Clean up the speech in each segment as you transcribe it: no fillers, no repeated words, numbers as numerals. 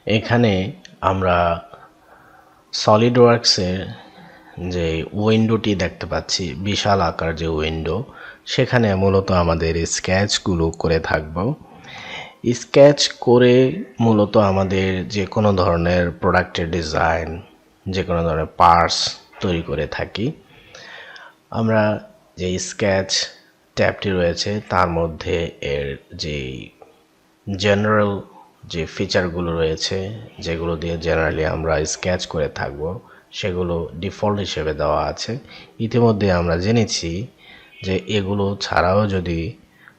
এখানে আমরা সলিডওয়ার্কসের যে উইন্ডোটি দেখতে পাচ্ছি, বিশাল আকার যে উইন্ডো, সেখানে মূলত আমাদের স্কেচগুলো করে থাকব। স্কেচ করে মূলত আমাদের যে কোনো ধরনের প্রোডাক্টের ডিজাইন, যে কোনো ধরনের পার্টস তৈরি করে থাকি। আমরা যে স্কেচ ট্যাবটি রয়েছে তার মধ্যে এর যে জেনারেল যে ফিচারগুলো রয়েছে, যেগুলো দিয়ে জেনারেলি আমরা স্কেচ করে থাকব, সেগুলো ডিফল্ট হিসেবে দেওয়া আছে। ইতিমধ্যে আমরা জেনেছি যে এগুলো ছাড়াও যদি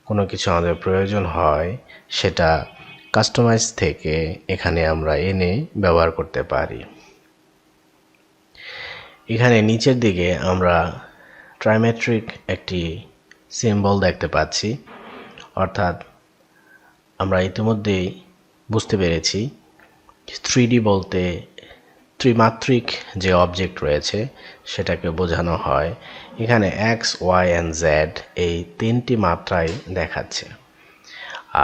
কোনো কিছু আমাদের প্রয়োজন হয়, সেটা কাস্টমাইজ থেকে এখানে আমরা এনে ব্যবহার করতে পারি। এখানে নিচের দিকে আমরা ট্রাইমেট্রিক একটি সিম্বল দেখতে পাচ্ছি, অর্থাৎ আমরা ইতিমধ্যেই বুঝতে পেরেছি 3D বলতে ত্রিমাত্রিক যে অবজেক্ট রয়েছে সেটাকে বোঝানো হয়। এখানে এক্স, ওয়াই অ্যান্ড জেড এই তিনটি মাত্রায় দেখাচ্ছে।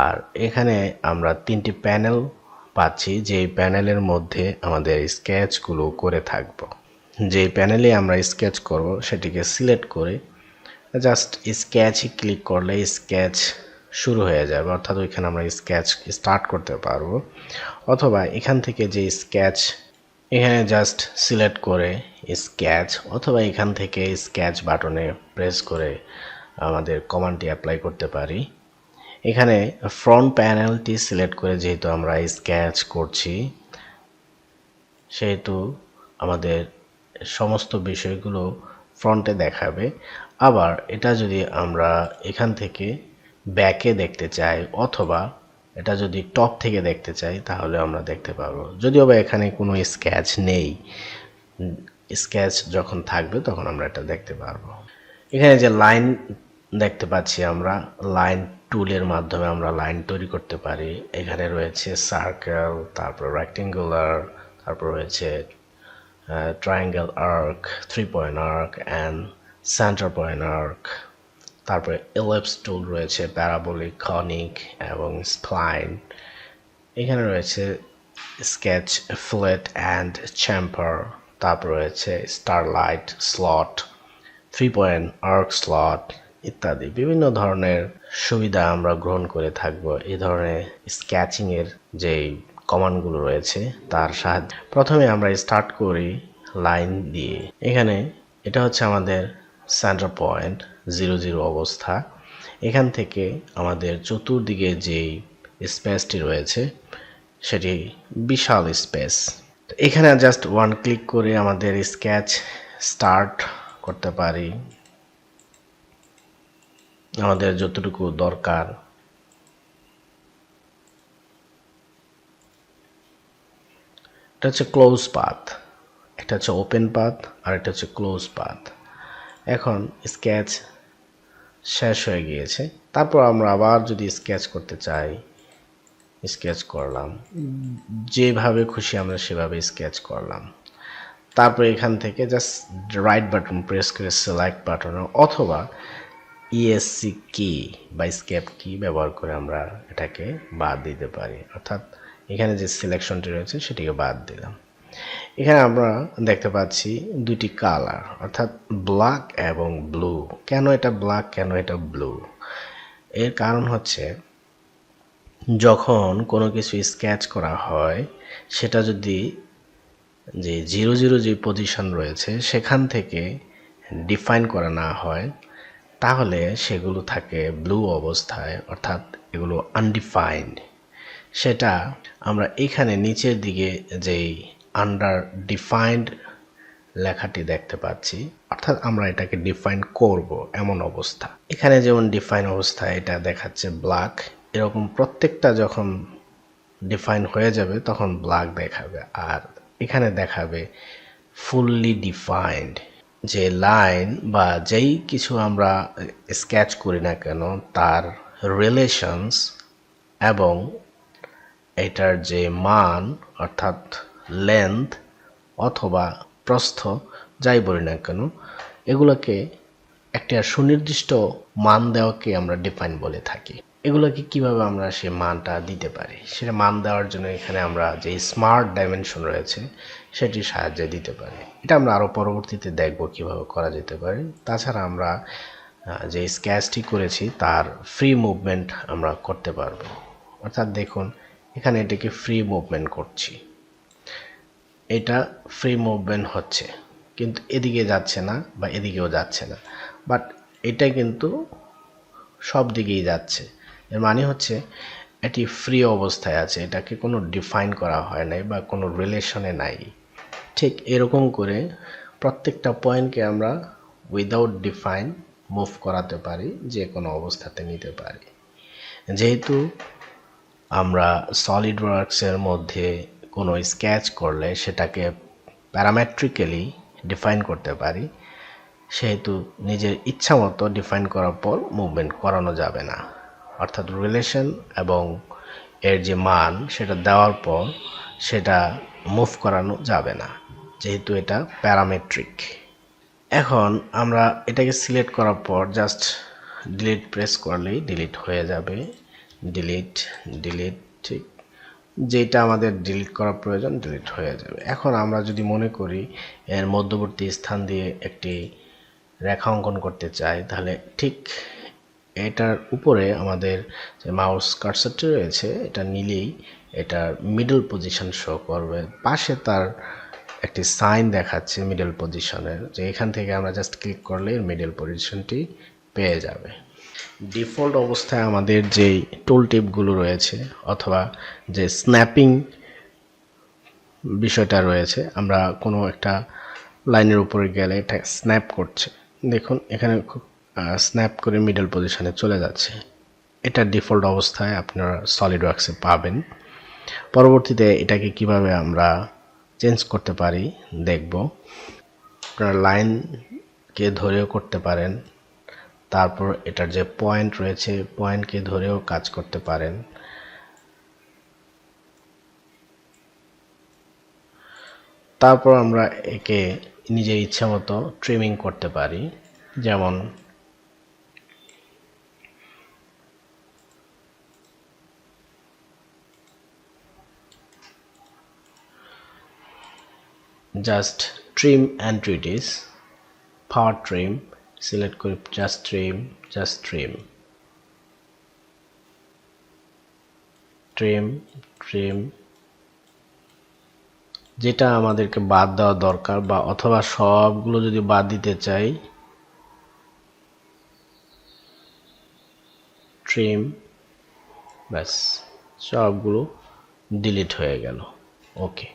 আর এখানে আমরা তিনটি প্যানেল পাচ্ছি, যেই প্যানেলের মধ্যে আমাদের স্কেচগুলো করে থাকব। যে প্যানেলে আমরা স্কেচ করব সেটিকে সিলেক্ট করে জাস্ট স্কেচে ক্লিক করলে স্কেচ শুরু হয়ে যাবে, অর্থাৎ ওইখানে আমরা স্কেচ স্টার্ট করতে পারবো। অথবা এখান থেকে যে স্কেচ, এখানে জাস্ট সিলেক্ট করে স্কেচ, অথবা এখান থেকে স্কেচ বাটনে প্রেস করে আমাদের কমান্ডটি অ্যাপ্লাই করতে পারি। এখানে ফ্রন্ট প্যানেলটি সিলেক্ট করে যেহেতু আমরা স্কেচ করছি, সেহেতু আমাদের সমস্ত বিষয়গুলো ফ্রন্টে দেখাবে। আবার এটা যদি আমরা এখান থেকে ব্যাকে দেখতে চাই, অথবা এটা যদি টপ থেকে দেখতে চাই, তাহলে আমরা দেখতে পারবো। যদিও বা এখানে কোনো স্কেচ নেই, স্কেচ যখন থাকবে তখন আমরা এটা দেখতে পারবো। এখানে যে লাইন দেখতে পাচ্ছি, আমরা লাইন টুলের মাধ্যমে আমরা লাইন তৈরি করতে পারি। এখানে রয়েছে সার্কেল, তারপর রেক্টেঙ্গুলার, তারপর রয়েছে triangle arc, 3 point arc and centre point arc. তারপরে এলিপস টুল রয়েছে, প্যারাবোলিক, কনিক এবং স্প্লাইন। এখানে রয়েছে স্কেচ, ফ্লেট অ্যান্ড চ্যাম্পার। তারপর রয়েছে starlight, slot, 3 point arc slot ইত্যাদি। বিভিন্ন ধরনের সুবিধা আমরা গ্রহণ করে থাকব এই ধরনের স্কেচিংয়ের যেই কমান্ডগুলো রয়েছে তার সাহায্যে। প্রথমে আমরা স্টার্ট করি লাইন দিয়ে। এখানে এটা হচ্ছে আমাদের সেন্টার পয়েন্ট, 0 0 অবস্থা। এখান থেকে আমাদের চতুর্দিকে যেই স্পেসটি রয়েছে সেটি বিশাল স্পেস। এখানে জাস্ট ওয়ান ক্লিক করে আমাদের স্কেচ স্টার্ট করতে পারি আমাদের যতটুকু দরকার। এটা হচ্ছে ক্লোজ পাথ, এটা হচ্ছে ওপেন পাথ, আর এটা হচ্ছে ক্লোজ পাথ। এখন স্কেচ শেষ হয়ে গিয়েছে। তারপর আমরা আবার যদি স্কেচ করতে চাই, স্কেচ করলাম, যেভাবে খুশি আমরা সেভাবে স্কেচ করলাম। তারপর এখান থেকে জাস্ট রাইট বাটন প্রেস করে সিলেক্ট বাটন অথবা ইএসসি কি বা স্কেপ কি ব্যবহার করে আমরা এটাকে বাদ দিতে পারি, অর্থাৎ এখানে যে সিলেকশনটি রয়েছে সেটিকে বাদ দিলাম। এখানে আমরা দেখতে পাচ্ছি দুটি কালার, অর্থাৎ ব্ল্যাক এবং ব্লু। কেন এটা ব্ল্যাক, কেন এটা ব্লু? এর কারণ হচ্ছে যখন কোনো কিছু স্কেচ করা হয়, সেটা যদি যে 0 0 যে পজিশন রয়েছে সেখান থেকে ডিফাইন করা না হয়, তাহলে সেগুলো থাকে ব্লু অবস্থায়, অর্থাৎ এগুলো আনডিফাইন্ড। সেটা আমরা এখানে নিচের দিকে যেই আন্ডার ডিফাইন্ড লেখাটি দেখতে পাচ্ছি, অর্থাৎ আমরা এটাকে ডিফাইন করব এমন অবস্থা। এখানে যেমন ডিফাইন অবস্থায় এটা দেখাচ্ছে ব্ল্যাক, এরকম প্রত্যেকটা যখন ডিফাইন হয়ে যাবে তখন ব্ল্যাক দেখাবে, আর এখানে দেখাবে ফুললি ডিফাইন্ড। যে লাইন বা যেই কিছু আমরা স্কেচ করি না কেন, তার রিলেশনস এবং এটার যে মান, অর্থাৎ লেন্থ অথবা প্রস্থ, যাই বলি না কেন, এগুলোকে একটা সুনির্দিষ্ট মান দেওয়াকে আমরা ডিফাইন বলে থাকি। এগুলোকে কিভাবে আমরা সে মানটা দিতে পারি, সেটা মান দেওয়ার জন্য এখানে আমরা যে স্মার্ট ডাইমেনশন রয়েছে সেটির সাহায্যে দিতে পারি। এটা আমরা আরও পরবর্তীতে দেখব কিভাবে করা যেতে পারে। তাছাড়া আমরা যে স্কেচটি করেছি তার ফ্রি মুভমেন্ট আমরা করতে পারবো। অর্থাৎ দেখুন এখানে এটাকে ফ্রি মুভমেন্ট করছি, এটা ফ্রি মুভমেন্ট হচ্ছে, কিন্তু এদিকে যাচ্ছে না বা এদিকেও যাচ্ছে না, বাট এটা কিন্তু সব দিকেই যাচ্ছে। এর মানে হচ্ছে এটি ফ্রি অবস্থায় আছে, এটাকে কোনো ডিফাইন করা হয় নাই বা কোনো রিলেশনে নাই। ঠিক এরকম করে প্রত্যেকটা পয়েন্টকে আমরা উইদাউট ডিফাইন মুভ করাতে পারি, যে কোনো অবস্থাতে নিতে পারি। যেহেতু আমরা সলিডওয়ার্কসের মধ্যে কোনো স্কেচ করলে সেটাকে প্যারামেট্রিক্যালি ডিফাইন করতে পারি, সেহেতু নিজের ইচ্ছা মতো ডিফাইন করার পর মুভমেন্ট করানো যাবে না। অর্থাৎ রিলেশন এবং এর যে মান সেটা দেওয়ার পর সেটা মুভ করানো যাবে না, যেহেতু এটা প্যারামেট্রিক। এখন আমরা এটাকে সিলেক্ট করার পর জাস্ট ডিলিট প্রেস করলেই ডিলিট হয়ে যাবে। ডিলিট ডিলিট, ঠিক যেটা আমাদের ডিলিট করার প্রয়োজন ডিলিট হয়ে যাবে। এখন আমরা যদি মনে করি এর মধ্যবর্তী স্থান দিয়ে একটি রেখা অঙ্কন করতে চাই, তাহলে ঠিক এটার উপরে আমাদের যে মাউস কার্সারটি রয়েছে এটা নিলেই এটার মিডল পজিশন শো করবে। পাশে তার একটি সাইন দেখাচ্ছে মিডল পজিশনের, যে এখান থেকে আমরা জাস্ট ক্লিক করলে মিডল পজিশনটি পেয়ে যাবে। ডিফল্ট অবস্থায় আমাদের যেই টুল টিপগুলো রয়েছে অথবা যে স্ন্যাপিং বিষয়টা রয়েছে, আমরা কোনো একটা লাইনের উপরে গেলে এটা স্ন্যাপ করছে, দেখুন এখানে খুব স্ন্যাপ করে মিডল পজিশনে চলে যাচ্ছে। এটা ডিফল্ট অবস্থায় আপনারা সলিডওয়ার্কসে পাবেন। পরবর্তীতে এটাকে কিভাবে আমরা চেঞ্জ করতে পারি দেখব। আপনারা লাইনকে ধরেও করতে পারেন, তারপর এটার যে পয়েন্ট রয়েছে পয়েন্টকে ধরেও কাজ করতে পারেন। তারপর আমরা একে নিজের ইচ্ছা মতো ট্রিমিং করতে পারি, যেমন জাস্ট ট্রিম এন্ট্রিটিস, পাওয়ার ট্রিম সিলেক্ট করে জাস্ট ট্রিম ট্রিম ট্রিম, যেটা আমাদেরকে বাদ দেওয়া দরকার বা অথবা সবগুলো যদি বাদ দিতে চাই ট্রিম, ব্যাস সবগুলো ডিলিট হয়ে গেল। ওকে।